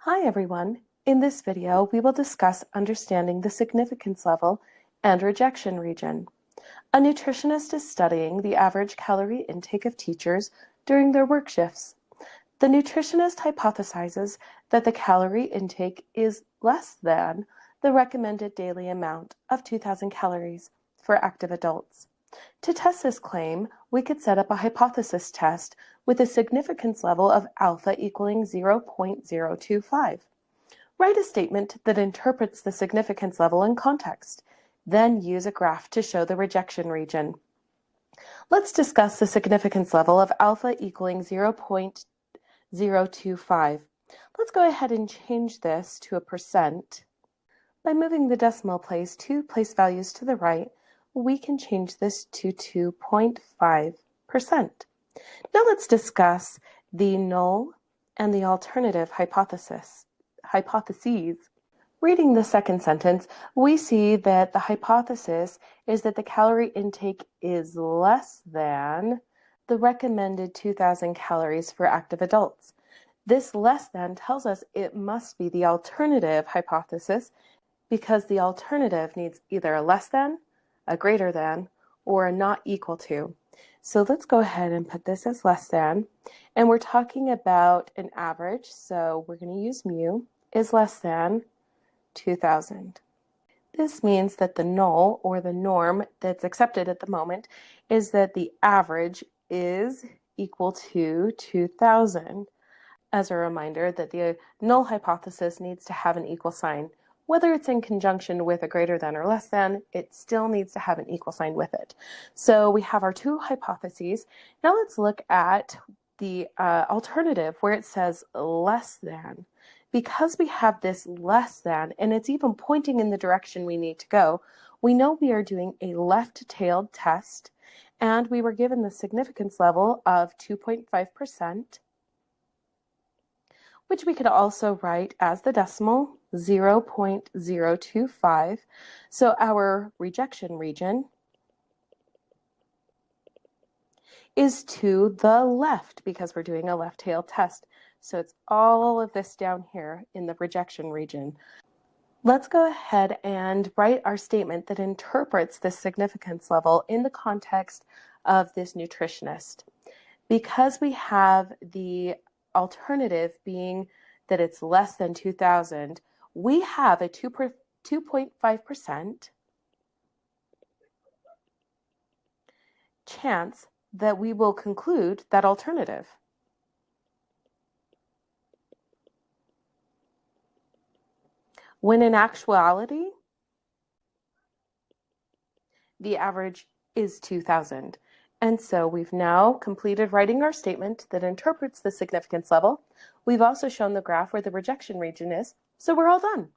Hi everyone. In this video, we will discuss understanding the significance level and rejection region. A nutritionist is studying the average calorie intake of teachers during their work shifts. The nutritionist hypothesizes that the calorie intake is less than the recommended daily amount of 2,000 calories for active adults. To test this claim, we could set up a hypothesis test with a significance level of alpha equaling 0.025. Write a statement that interprets the significance level in context. Then use a graph to show the rejection region. Let's discuss the significance level of alpha equaling 0.025. Let's go ahead and change this to a percent. By moving the decimal place 2 place values to the right, we can change this to 2.5%. Now let's discuss the null and the alternative hypotheses. Reading the second sentence, we see that the hypothesis is that the calorie intake is less than the recommended 2,000 calories for active adults. This less than tells us it must be the alternative hypothesis because the alternative needs either a less than, a greater than, or a not equal to. So let's go ahead and put this as less than, and we're talking about an average, so we're going to use mu is less than 2,000. This means that the null, or the norm that's accepted at the moment, is that the average is equal to 2,000. As a reminder that the null hypothesis needs to have an equal sign. Whether it's in conjunction with a greater than or less than, it still needs to have an equal sign with it. So we have our two hypotheses. Now let's look at the alternative where it says less than. Because we have this less than, and it's even pointing in the direction we need to go, we know we are doing a left-tailed test, and we were given the significance level of 2.5%, which we could also write as the decimal 0.025. So our rejection region is to the left because we're doing a left-tailed test. So it's all of this down here in the rejection region. Let's go ahead and write our statement that interprets this significance level in the context of this nutritionist. Because we have the alternative being that it's less than 2,000, we have a 2.5% chance that we will conclude that alternative. When in actuality, the average is 2,000. And so we've now completed writing our statement that interprets the significance level. We've also shown the graph where the rejection region is, so we're all done.